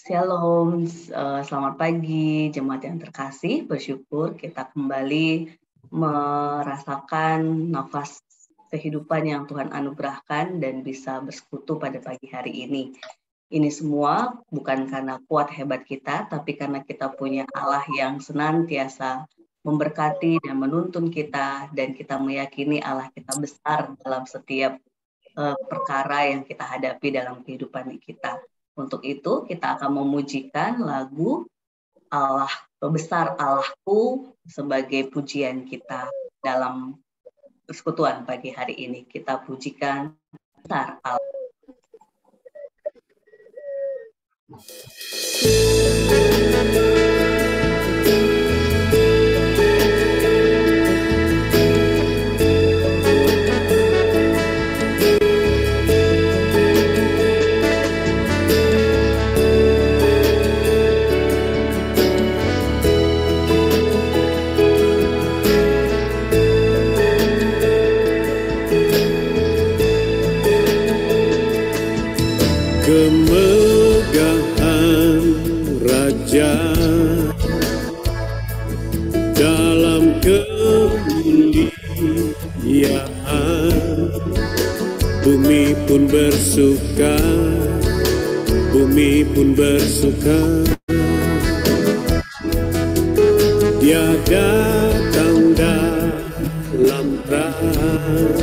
Shalom, selamat pagi jemaat yang terkasih. Bersyukur kita kembali merasakan nafas kehidupan yang Tuhan anugerahkan dan bisa bersekutu pada pagi hari ini. Ini semua bukan karena kuat hebat kita, tapi karena kita punya Allah yang senantiasa memberkati dan menuntun kita, dan kita meyakini Allah kita besar dalam setiap perkara yang kita hadapi dalam kehidupan kita. Untuk itu kita akan memujikan lagu Allah Besar Allahku sebagai pujian kita dalam persekutuan pagi hari ini. Kita pujikan Besar Allah. Kemegahan Raja dalam kemuliaan, bumi pun bersuka, bumi pun bersuka. Dia datang dalam terang,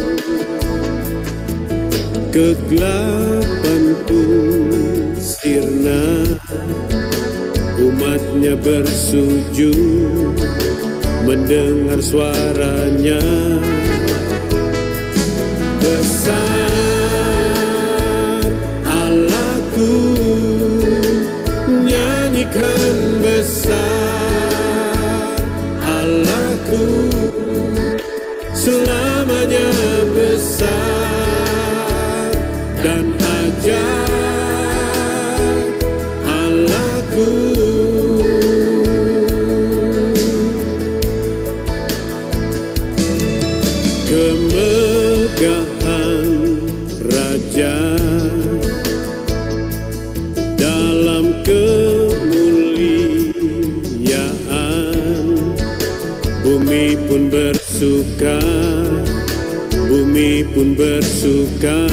kegelapan pun sirna, umatnya bersujud mendengar suaranya. Besar Allahku, nyanyikan besar Allahku, selamanya besar dan ajaib Allahku. Kemegahan Raja dalam kemuliaan, bumi pun bersuka, bumi pun bersuka.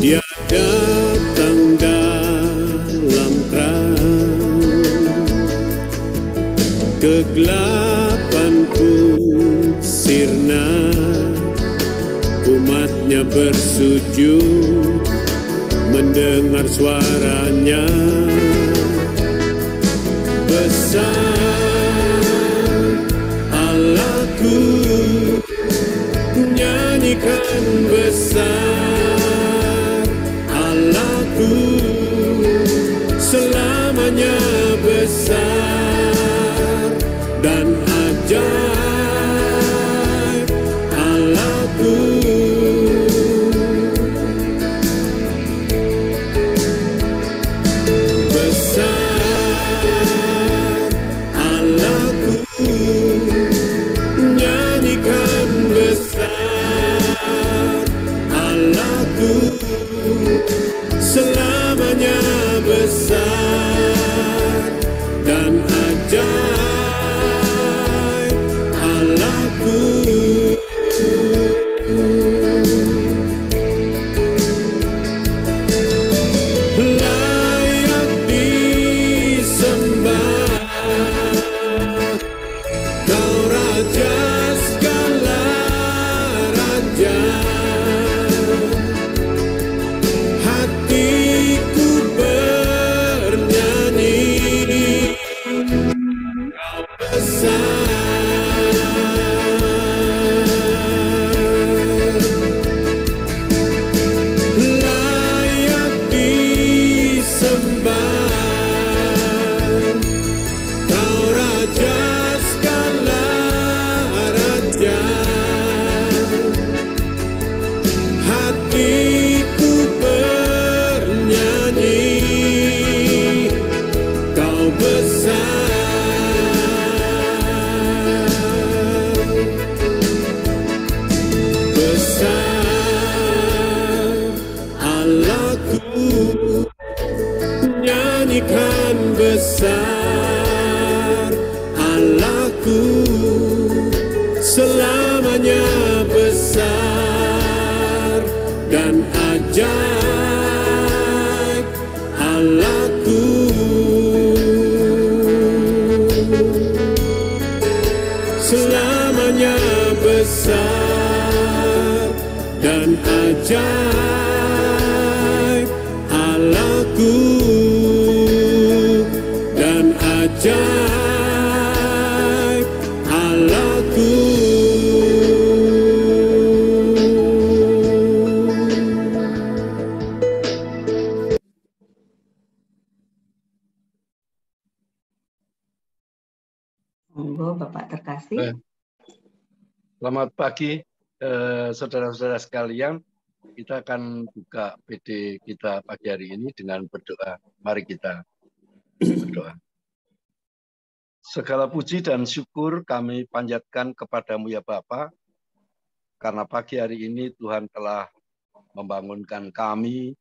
Dia datang dalam terang, kegelapan pun sirna, umatnya bersujud mendengar suaranya. Besar Allahku, nyanyikan besar Allahku, selamanya besar dan ajaib Allahku. Besar Allahku, nyanyikan besar Allahku, selamanya besar dan ajaib Allahku. Layak disembah, Kau Raja segala raja. Hatiku bernyanyi, Kau besar. Layak disembah, Kau Raja segala raja. Hatiku bernyanyi, Kau besar. Besar Allah nyanyikan besar Allahku, selamanya besar dan ajaib Allahku. Selamanya besar dan ajaib Allahku, dan ajaib Allahku. Monggo Bapak terkasih. Selamat pagi saudara-saudara sekalian. Kita akan buka PD kita pagi hari ini dengan berdoa. Mari kita berdoa. Segala puji dan syukur kami panjatkan kepadamu ya Bapa, karena pagi hari ini Tuhan telah membangunkan kami,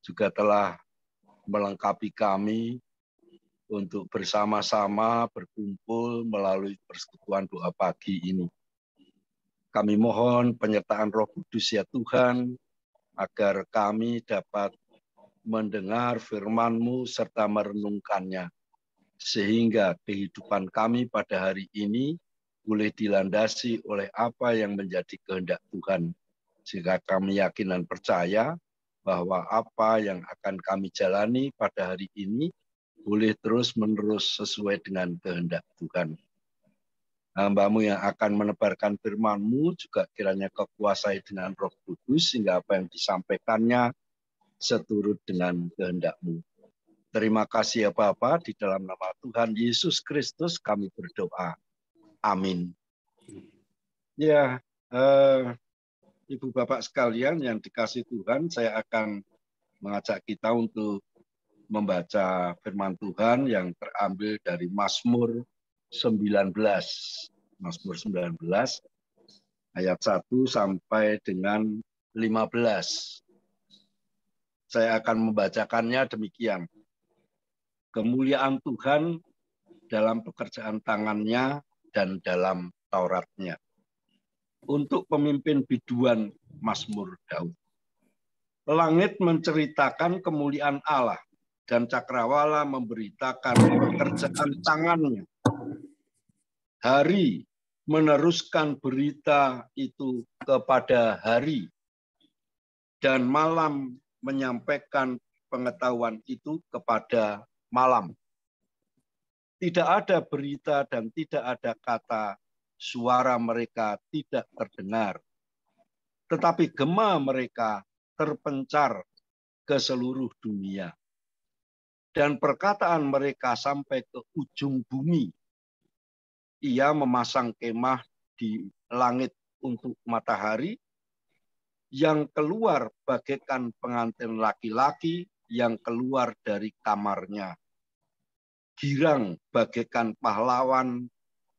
juga telah melengkapi kami untuk bersama-sama berkumpul melalui persekutuan doa pagi ini. Kami mohon penyertaan Roh Kudus ya Tuhan, agar kami dapat mendengar firman-Mu serta merenungkannya, sehingga kehidupan kami pada hari ini boleh dilandasi oleh apa yang menjadi kehendak Tuhan. Sehingga kami yakin dan percaya bahwa apa yang akan kami jalani pada hari ini boleh terus-menerus sesuai dengan kehendak Tuhan. Hamba-Mu yang akan menebarkan firman-Mu juga kiranya kekuasai dengan Roh Kudus, sehingga apa yang disampaikannya seturut dengan kehendak-Mu. Terima kasih ya Bapa, di dalam nama Tuhan Yesus Kristus kami berdoa. Amin. Ya, Ibu Bapak sekalian yang dikasihi Tuhan, saya akan mengajak kita untuk membaca firman Tuhan yang terambil dari Mazmur 19. Mazmur 19 ayat 1 sampai dengan 15. Saya akan membacakannya demikian. Kemuliaan Tuhan dalam pekerjaan tangannya dan dalam Tauratnya. Untuk pemimpin biduan Mazmur Daud. Langit menceritakan kemuliaan Allah dan cakrawala memberitakan pekerjaan tangannya. Hari meneruskan berita itu kepada hari, dan malam menyampaikan pengetahuan itu kepada malam. Tidak ada berita dan tidak ada kata, suara mereka tidak terdengar. Tetapi gema mereka terpencar ke seluruh dunia. Dan perkataan mereka sampai ke ujung bumi. Ia memasang kemah di langit untuk matahari, yang keluar bagaikan pengantin laki-laki yang keluar dari kamarnya. Girang bagaikan pahlawan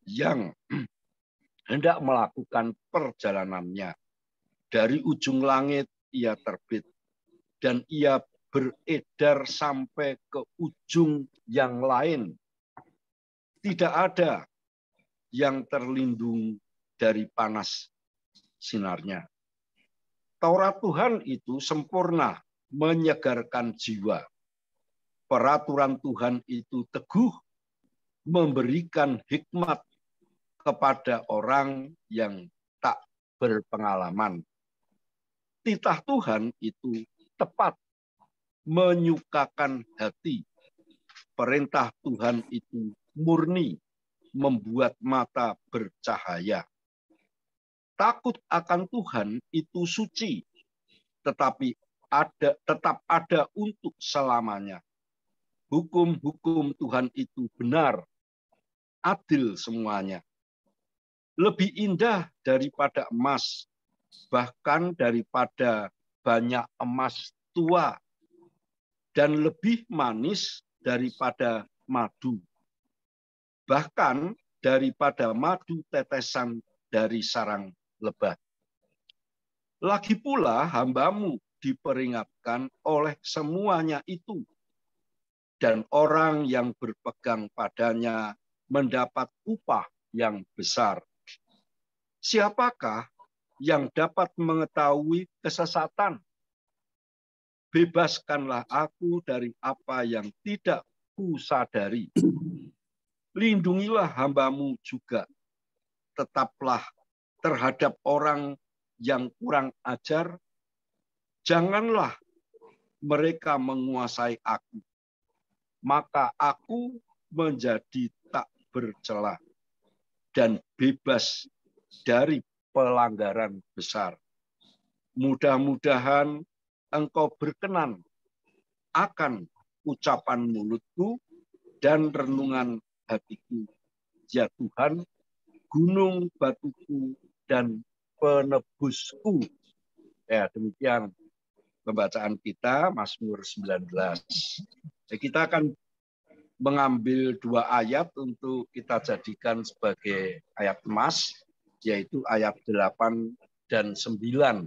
yang hendak melakukan perjalanannya. Dari ujung langit ia terbit, dan ia beredar sampai ke ujung yang lain. Tidak ada yang terlindung dari panas sinarnya. Taurat Tuhan itu sempurna, menyegarkan jiwa. Peraturan Tuhan itu teguh, memberikan hikmat kepada orang yang tak berpengalaman. Titah Tuhan itu tepat, menyukakan hati. Perintah Tuhan itu murni, membuat mata bercahaya. Takut akan Tuhan itu suci, tetapi tetap ada untuk selamanya. Hukum-hukum Tuhan itu benar, adil semuanya. Lebih indah daripada emas, bahkan daripada banyak emas tua, dan lebih manis daripada madu. Bahkan daripada madu tetesan dari sarang lebah. Lagi pula hamba-Mu diperingatkan oleh semuanya itu, dan orang yang berpegang padanya mendapat upah yang besar. Siapakah yang dapat mengetahui kesesatan? Bebaskanlah aku dari apa yang tidak kusadari. Lindungilah hamba-Mu juga. Tetaplah terhadap orang yang kurang ajar. Janganlah mereka menguasai aku. Maka aku menjadi tak bercela dan bebas dari pelanggaran besar. Mudah-mudahan Engkau berkenan akan ucapan mulutku dan renungan hatiku. Ya Tuhan, gunung batuku dan penebusku. Ya, demikian pembacaan kita, Mazmur 19. Kita akan mengambil 2 ayat untuk kita jadikan sebagai ayat emas, yaitu ayat 8 dan 9.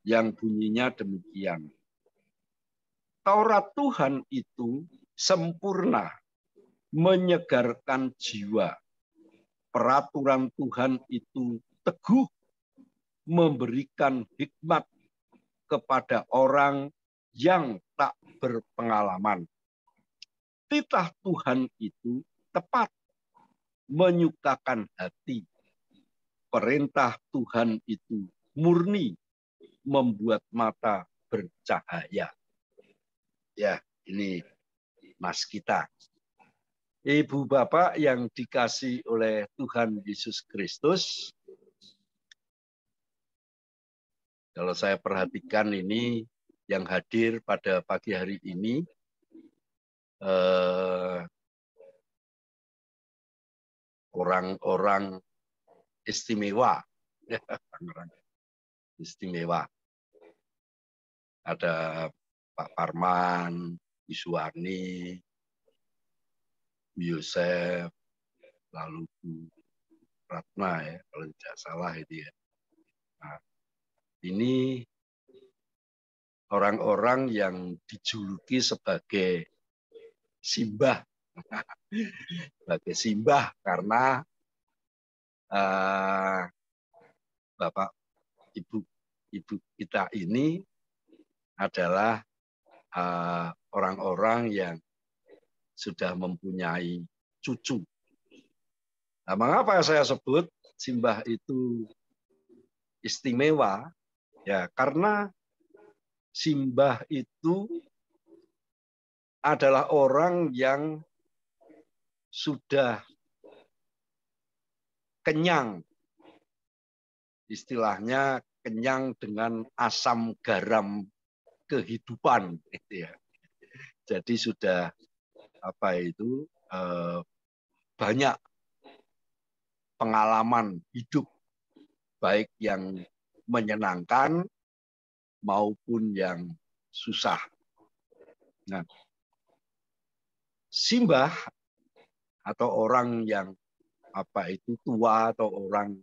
Yang bunyinya demikian. Taurat Tuhan itu sempurna, menyegarkan jiwa. Peraturan Tuhan itu teguh, memberikan hikmat kepada orang yang tak berpengalaman. Titah Tuhan itu tepat, menyukakan hati. Perintah Tuhan itu murni, membuat mata bercahaya. Ya, ini mas kita. Ibu Bapak yang dikasih oleh Tuhan Yesus Kristus, kalau saya perhatikan ini yang hadir pada pagi hari ini, orang-orang istimewa, orang istimewa. Ada Pak Parman, Iswani, Yosef, lalu Bu Ratna ya, kalau tidak salah itu ya. Nah, ini orang-orang yang dijuluki sebagai simbah, sebagai simbah karena Bapak Ibu kita ini adalah orang-orang yang sudah mempunyai cucu. Nah, mengapa saya sebut simbah itu istimewa? Ya, karena simbah itu adalah orang yang sudah kenyang, istilahnya kenyang dengan asam garam kehidupan, gitu ya. Jadi sudah banyak pengalaman hidup, baik yang menyenangkan maupun yang susah. Nah, simbah atau orang yang tua atau orang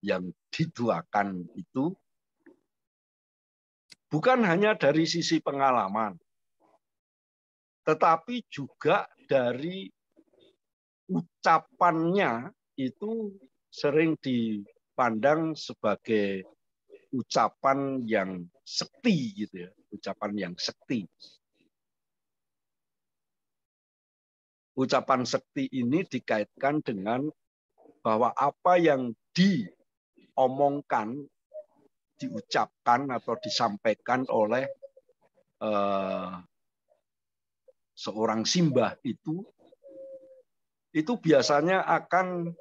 yang dituakan itu bukan hanya dari sisi pengalaman, tetapi juga dari ucapannya itu sering dipandang sebagai ucapan yang sekti, gitu ya, ucapan yang sekti. Ucapan sekti ini dikaitkan dengan bahwa apa yang diomongkan, diucapkan atau disampaikan oleh seorang simbah itu biasanya akan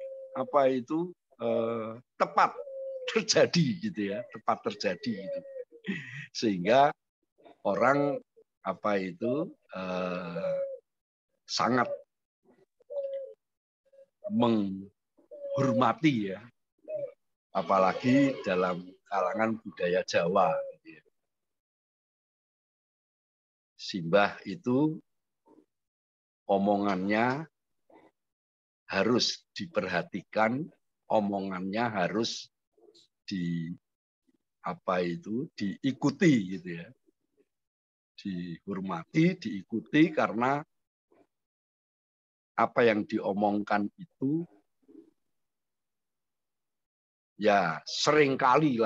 tepat terjadi, gitu ya, tepat terjadi gitu. Sehingga orang sangat menghormati, ya, apalagi dalam kalangan budaya Jawa. Simbah itu omongannya harus diperhatikan, omongannya harus diikuti gitu ya. Dihormati, diikuti karena apa yang diomongkan itu ya seringkali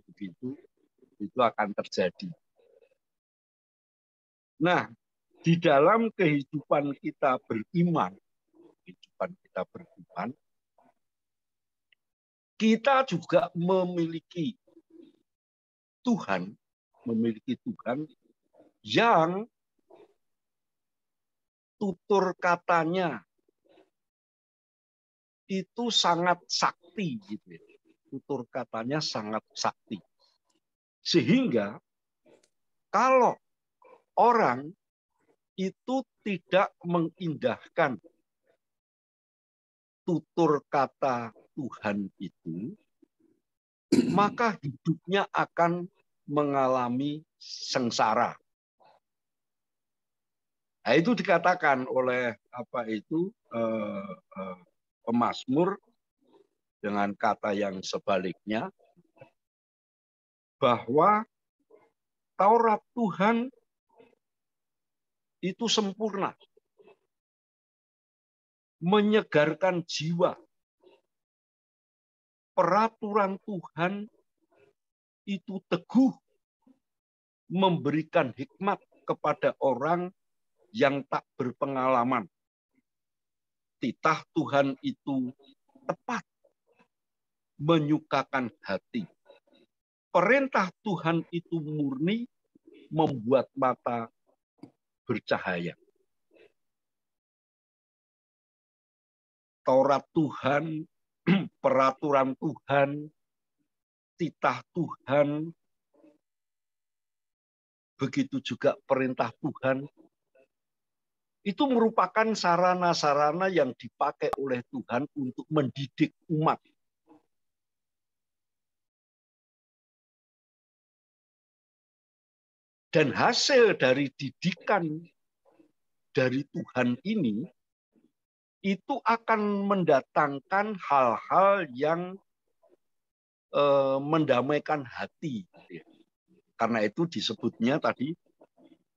begitu, itu akan terjadi. Nah, di dalam kehidupan kita beriman, kita juga memiliki Tuhan yang tutur katanya itu sangat sakti gitu ya. Tutur katanya sangat sakti. Sehingga kalau orang itu tidak mengindahkan tutur kata Tuhan itu, maka hidupnya akan mengalami sengsara. Nah, itu dikatakan oleh pemazmur dengan kata yang sebaliknya, bahwa Taurat Tuhan itu sempurna, menyegarkan jiwa. Peraturan Tuhan itu teguh, memberikan hikmat kepada orang yang tak berpengalaman. Titah Tuhan itu tepat, menyukakan hati. Perintah Tuhan itu murni, membuat mata bercahaya. Taurat Tuhan, peraturan Tuhan, titah Tuhan, begitu juga perintah Tuhan, itu merupakan sarana-sarana yang dipakai oleh Tuhan untuk mendidik umat. Dan hasil dari didikan dari Tuhan ini, itu akan mendatangkan hal-hal yang mendamaikan hati. Karena itu disebutnya tadi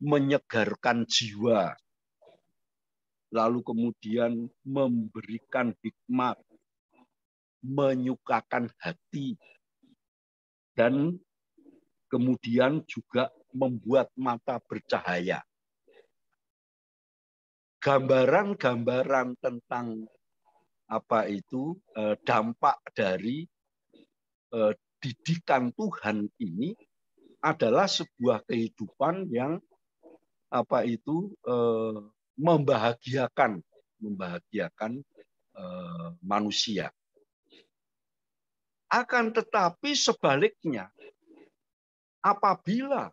menyegarkan jiwa. Lalu kemudian memberikan hikmat, menyukakan hati, dan kemudian juga membuat mata bercahaya. Gambaran-gambaran tentang dampak dari didikan Tuhan ini adalah sebuah kehidupan yang membahagiakan manusia. Akan tetapi sebaliknya, apabila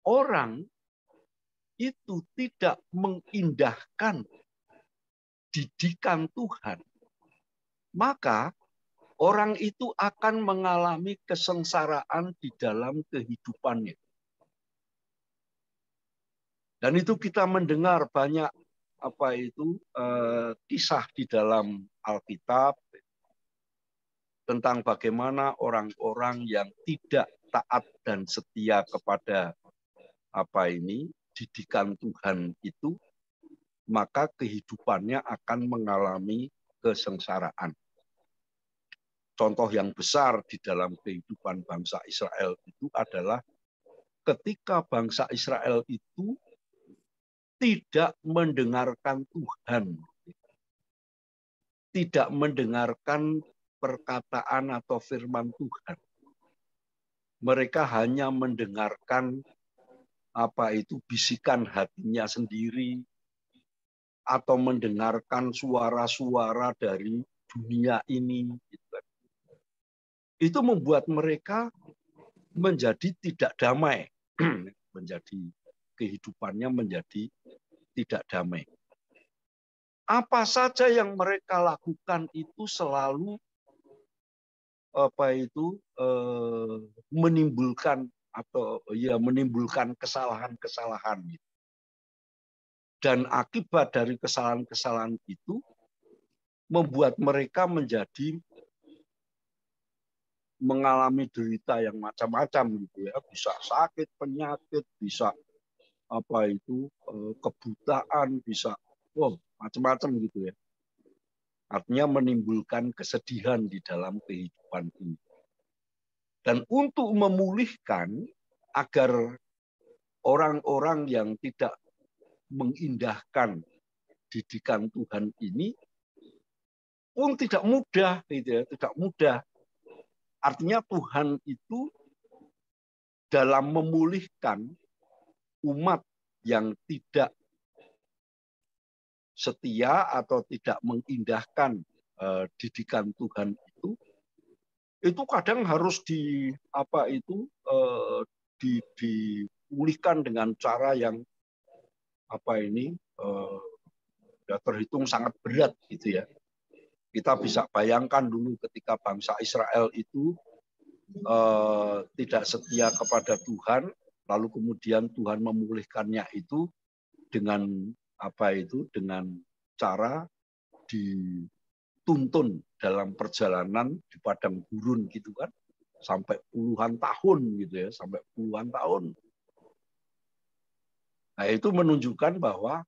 orang itu tidak mengindahkan didikan Tuhan, maka orang itu akan mengalami kesengsaraan di dalam kehidupannya. Dan itu kita mendengar banyak kisah di dalam Alkitab tentang bagaimana orang-orang yang tidak taat dan setia kepada didikan Tuhan itu, maka kehidupannya akan mengalami kesengsaraan. Contoh yang besar di dalam kehidupan bangsa Israel itu adalah ketika bangsa Israel itu tidak mendengarkan Tuhan, tidak mendengarkan perkataan atau firman Tuhan. Mereka hanya mendengarkan bisikan hatinya sendiri, atau mendengarkan suara-suara dari dunia ini. Itu membuat mereka menjadi tidak damai, kehidupannya menjadi tidak damai. Apa saja yang mereka lakukan itu selalu menimbulkan kesalahan-kesalahan. Dan akibat dari kesalahan-kesalahan itu membuat mereka menjadi mengalami derita yang macam-macam gitu ya, bisa sakit, penyakit, bisa apa itu kebutaan, bisa macam-macam gitu ya. Artinya menimbulkan kesedihan di dalam kehidupan ini. Dan untuk memulihkan agar orang-orang yang tidak mengindahkan didikan Tuhan ini pun tidak mudah gitu ya, tidak mudah. Artinya Tuhan itu dalam memulihkan umat yang tidak setia atau tidak mengindahkan didikan Tuhan itu kadang harus dipulihkan dengan cara yang terhitung sangat berat gitu ya. Kita bisa bayangkan dulu ketika bangsa Israel itu tidak setia kepada Tuhan, lalu kemudian Tuhan memulihkannya itu dengan dengan cara dituntun dalam perjalanan di padang gurun gitu kan, sampai puluhan tahun gitu ya, sampai puluhan tahun. Nah, itu menunjukkan bahwa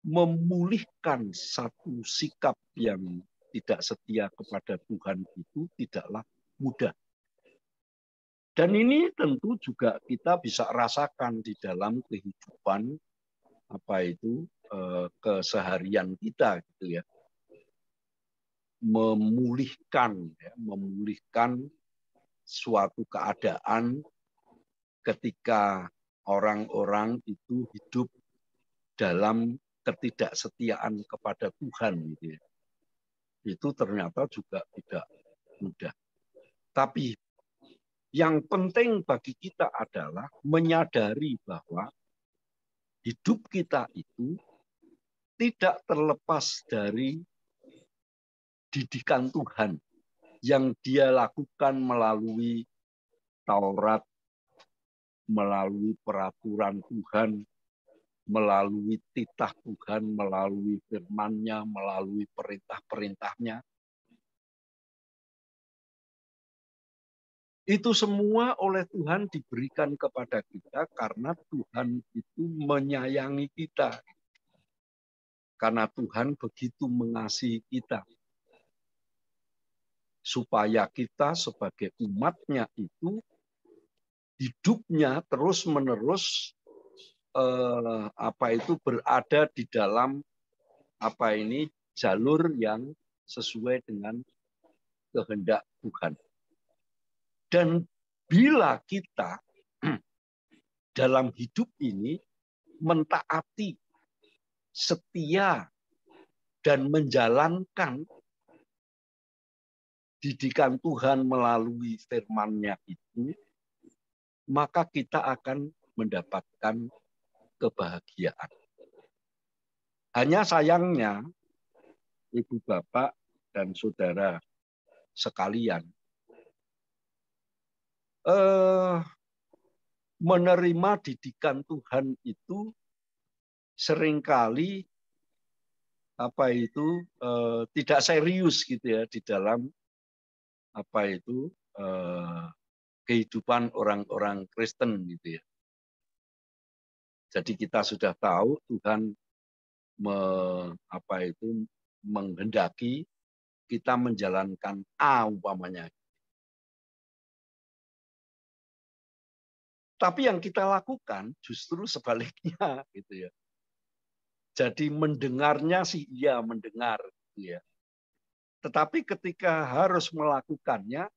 memulihkan satu sikap yang tidak setia kepada Tuhan itu tidaklah mudah. Dan ini tentu juga kita bisa rasakan di dalam kehidupan keseharian kita gitu ya. Memulihkan suatu keadaan ketika orang-orang itu hidup dalam ketidaksetiaan kepada Tuhan gitu ya. Itu ternyata juga tidak mudah. Tapi yang penting bagi kita adalah menyadari bahwa hidup kita itu tidak terlepas dari didikan Tuhan yang Dia lakukan melalui Taurat, melalui peraturan Tuhan, melalui titah Tuhan, melalui firman-Nya, melalui perintah-perintahnya. Itu semua oleh Tuhan diberikan kepada kita karena Tuhan itu menyayangi kita. Karena Tuhan begitu mengasihi kita. Supaya kita sebagai umat-Nya itu hidupnya terus-menerus berada di dalam jalur yang sesuai dengan kehendak Tuhan. Dan bila kita dalam hidup ini mentaati, setia, dan menjalankan didikan Tuhan melalui firman-Nya itu, maka kita akan mendapatkan kebahagiaan. Hanya sayangnya, Ibu Bapak dan Saudara sekalian, menerima didikan Tuhan itu seringkali tidak serius gitu ya di dalam kehidupan orang-orang Kristen gitu ya. Jadi kita sudah tahu Tuhan menghendaki kita menjalankan umpamanya. Tapi yang kita lakukan justru sebaliknya gitu ya. Jadi mendengarnya sih iya mendengar gitu ya. Tetapi ketika harus melakukannya,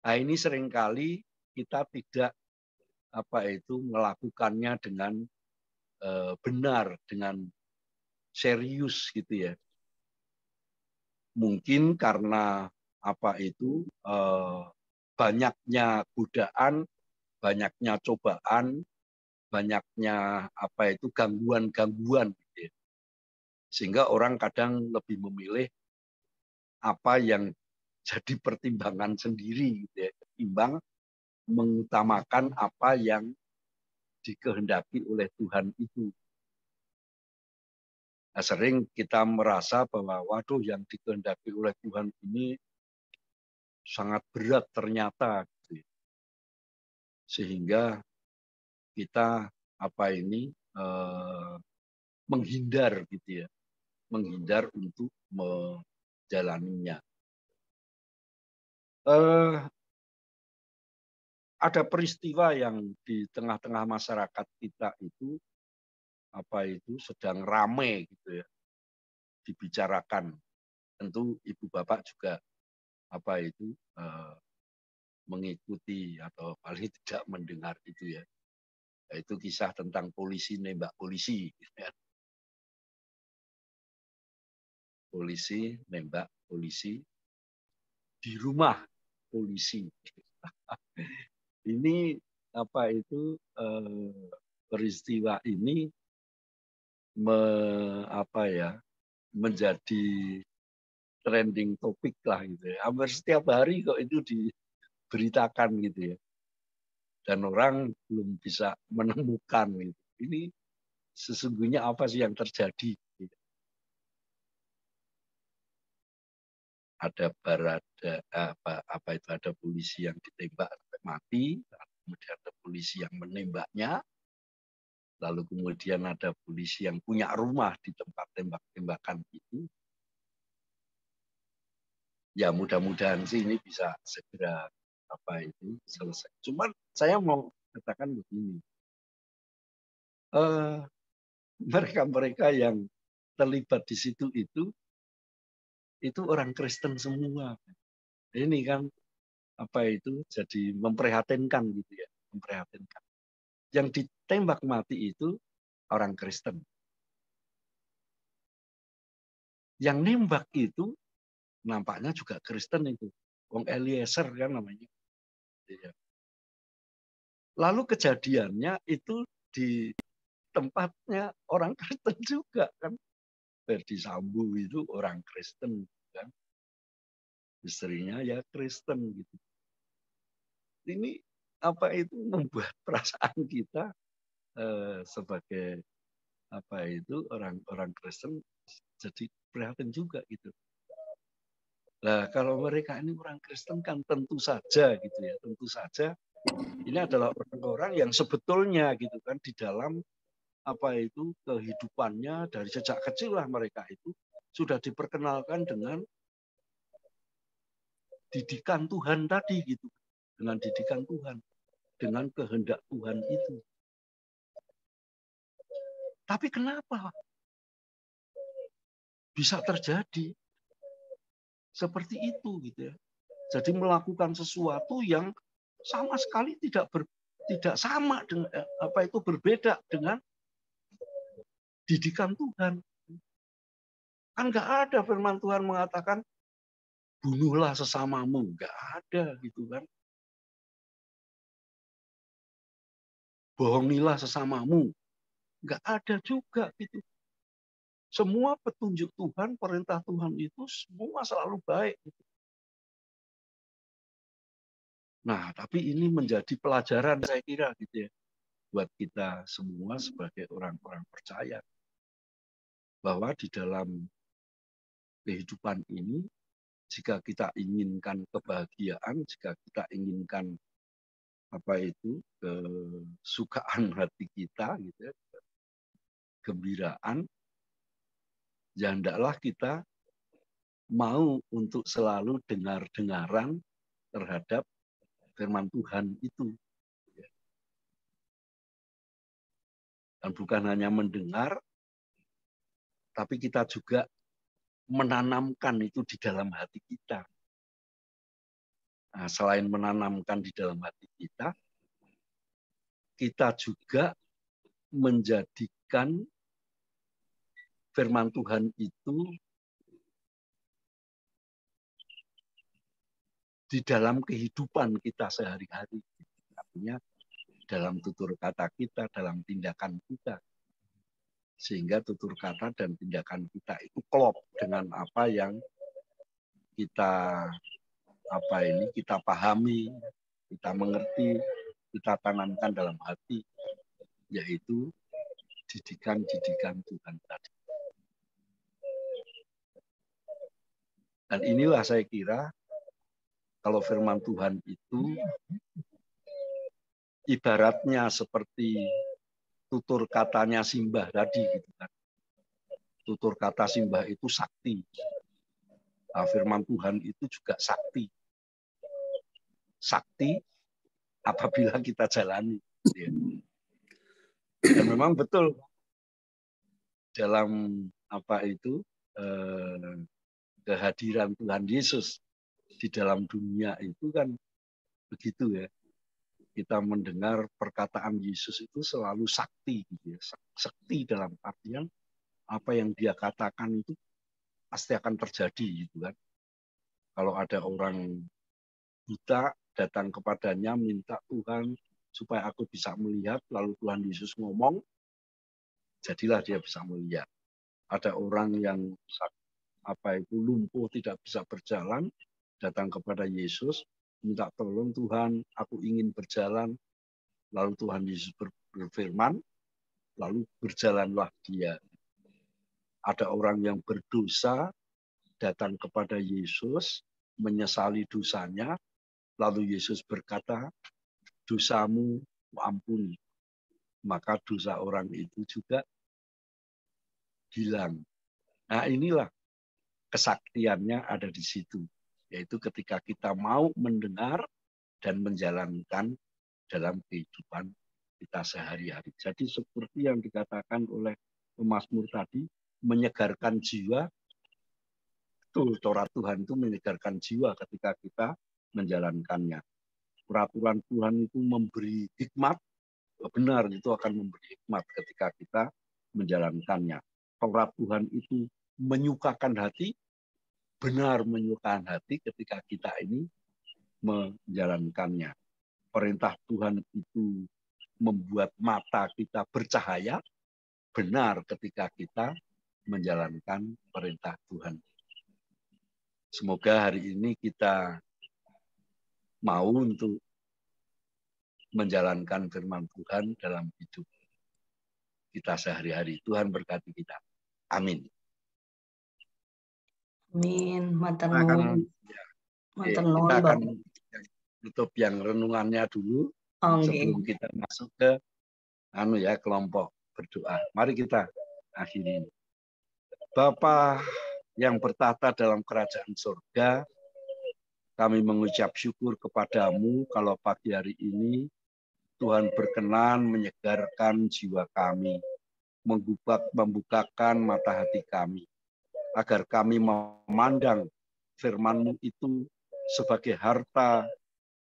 ini seringkali kita tidak melakukannya dengan benar, dengan serius gitu ya. Mungkin karena banyaknya godaan, banyaknya cobaan, banyaknya gangguan-gangguan gitu ya. Sehingga orang kadang lebih memilih apa yang jadi pertimbangan sendiri gitu ya, ketimbang mengutamakan apa yang dikehendaki oleh Tuhan itu. Nah, sering kita merasa bahwa waduh yang dikehendaki oleh Tuhan ini sangat berat ternyata, gitu ya. Sehingga kita menghindar gitu ya, menghindar untuk menjalaninya. Ada peristiwa yang di tengah-tengah masyarakat kita itu sedang ramai gitu ya, dibicarakan. Tentu ibu bapak juga mengikuti atau paling tidak mendengar itu ya. Yaitu kisah tentang polisi nembak polisi. Polisi nembak polisi di rumah polisi. Ini peristiwa ini menjadi trending topik lah gitu ya. Hampir setiap hari kok itu diberitakan gitu ya. Dan orang belum bisa menemukan gitu. Ini sesungguhnya apa sih yang terjadi? Gitu. Ada ada polisi yang ditembak sampai mati, kemudian ada polisi yang menembaknya, lalu kemudian ada polisi yang punya rumah di tempat tembak-tembakan itu. Ya mudah-mudahan sih ini bisa segera selesai. Cuman saya mau katakan begini, mereka-mereka yang terlibat di situ itu orang Kristen semua. Ini kan jadi memprihatinkan gitu ya, memprihatinkan. Yang ditembak mati itu orang Kristen. Yang nembak itu nampaknya juga Kristen itu. Wong Eliezer kan namanya. Lalu kejadiannya itu di tempatnya orang Kristen juga kan. Ferdi Sambo itu orang Kristen kan. Istrinya ya Kristen gitu. Ini membuat perasaan kita sebagai orang Kristen jadi prihatin juga gitu. Nah, kalau mereka ini orang Kristen kan tentu saja gitu ya, tentu saja ini adalah orang-orang yang sebetulnya gitu kan di dalam kehidupannya dari sejak kecil lah mereka itu sudah diperkenalkan dengan didikan Tuhan tadi gitu, dengan didikan Tuhan, dengan kehendak Tuhan itu. Tapi kenapa bisa terjadi seperti itu gitu ya? Jadi melakukan sesuatu yang sama sekali tidak sama dengan berbeda dengan didikan Tuhan. Kan nggak ada firman Tuhan mengatakan bunuhlah sesamamu, nggak ada gitu kan. Bohongilah sesamamu, nggak ada juga gitu. Semua petunjuk Tuhan, perintah Tuhan itu semua selalu baik. Gitu. Nah, tapi ini menjadi pelajaran saya kira gitu ya, buat kita semua sebagai orang-orang percaya bahwa di dalam kehidupan ini, jika kita inginkan kebahagiaan, jika kita inginkan kesukaan hati kita, gitu ya, gembiraan, ya hendaklah kita mau untuk selalu dengar-dengaran terhadap firman Tuhan itu. Dan bukan hanya mendengar, tapi kita juga menanamkan itu di dalam hati kita. Nah, selain menanamkan di dalam hati kita juga menjadikan firman Tuhan itu di dalam kehidupan kita sehari-hari. Artinya dalam tutur kata kita, dalam tindakan kita. Sehingga tutur kata dan tindakan kita itu klop dengan apa yang kita kita pahami, kita mengerti, kita tanamkan dalam hati, yaitu didikan-didikan Tuhan tadi. Dan inilah saya kira kalau firman Tuhan itu ibaratnya seperti tutur katanya Simbah tadi gitu kan. Tutur kata Simbah itu sakti. Nah, firman Tuhan itu juga sakti. Sakti apabila kita jalani. Ya. Dan memang betul dalam kehadiran Tuhan Yesus di dalam dunia itu kan begitu ya. Kita mendengar perkataan Yesus itu selalu sakti gitu ya. Sakti dalam artian apa yang dia katakan itu pasti akan terjadi gitu kan. Kalau ada orang buta datang kepadanya minta Tuhan supaya aku bisa melihat, lalu Tuhan Yesus ngomong, jadilah dia bisa melihat. Ada orang yang lumpuh tidak bisa berjalan, datang kepada Yesus, minta tolong Tuhan, aku ingin berjalan. Lalu Tuhan Yesus berfirman, lalu berjalanlah dia. Ada orang yang berdosa, datang kepada Yesus, menyesali dosanya, lalu Yesus berkata, dosamu ampuni. Maka dosa orang itu juga hilang. Nah, inilah kesaktiannya ada di situ. Yaitu ketika kita mau mendengar dan menjalankan dalam kehidupan kita sehari-hari. Jadi seperti yang dikatakan oleh pemazmur tadi, menyegarkan jiwa. Betul, Taurat Tuhan itu menyegarkan jiwa ketika kita menjalankannya. Peraturan Tuhan itu memberi hikmat, benar itu akan memberi hikmat ketika kita menjalankannya. Taurat Tuhan itu menyukakan hati, benar menyukakan hati ketika kita ini menjalankannya. Perintah Tuhan itu membuat mata kita bercahaya, benar ketika kita menjalankan perintah Tuhan. Semoga hari ini kita mau untuk menjalankan firman Tuhan dalam hidup kita sehari-hari. Tuhan berkati kita. Amin. Amin. Matur kita akan tutup yang renungannya dulu sebelum kita masuk ke kelompok berdoa. Mari kita akhiri. Bapa yang bertahta dalam kerajaan surga, kami mengucap syukur kepadamu kalau pagi hari ini Tuhan berkenan menyegarkan jiwa kami, membukakan mata hati kami, agar kami memandang firman-Mu itu sebagai harta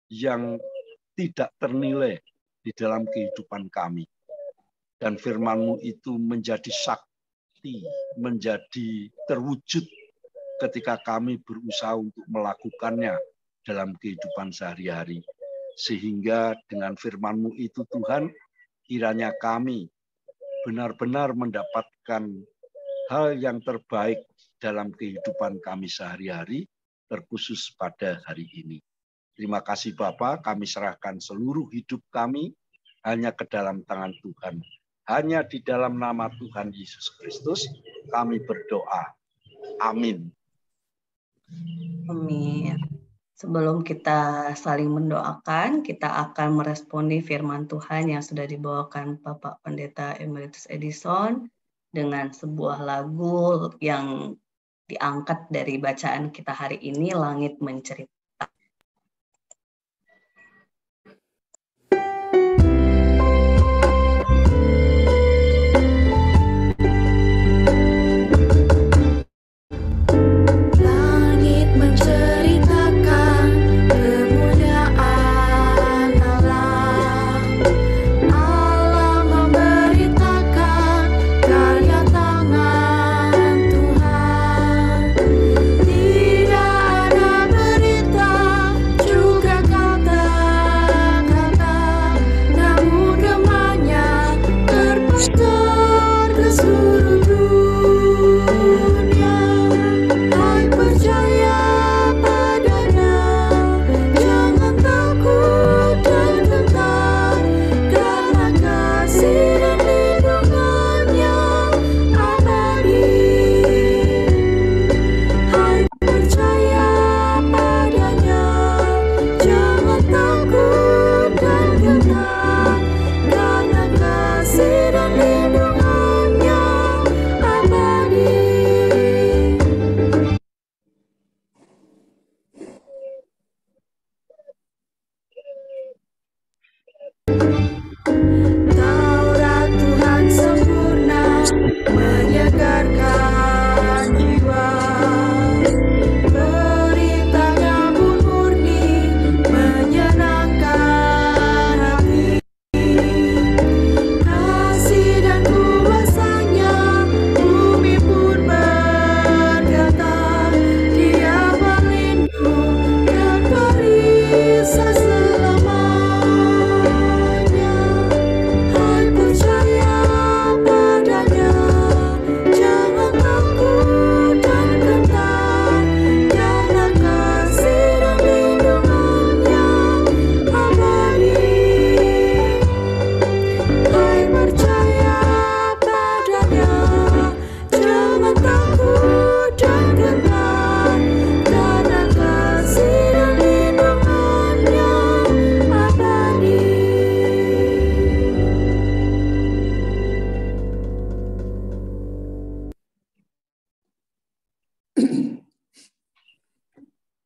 yang tidak ternilai di dalam kehidupan kami. Dan firman-Mu itu menjadi sakti, menjadi terwujud ketika kami berusaha untuk melakukannya dalam kehidupan sehari-hari. Sehingga dengan firman-Mu itu Tuhan, kiranya kami benar-benar mendapatkan hal yang terbaik dalam kehidupan kami sehari-hari, terkhusus pada hari ini. Terima kasih Bapa, kami serahkan seluruh hidup kami hanya ke dalam tangan Tuhan. Hanya di dalam nama Tuhan Yesus Kristus kami berdoa. Amin. Amin. Sebelum kita saling mendoakan, kita akan meresponi firman Tuhan yang sudah dibawakan Bapak Pendeta Emeritus Edison dengan sebuah lagu yang diangkat dari bacaan kita hari ini, Langit Menceritakan.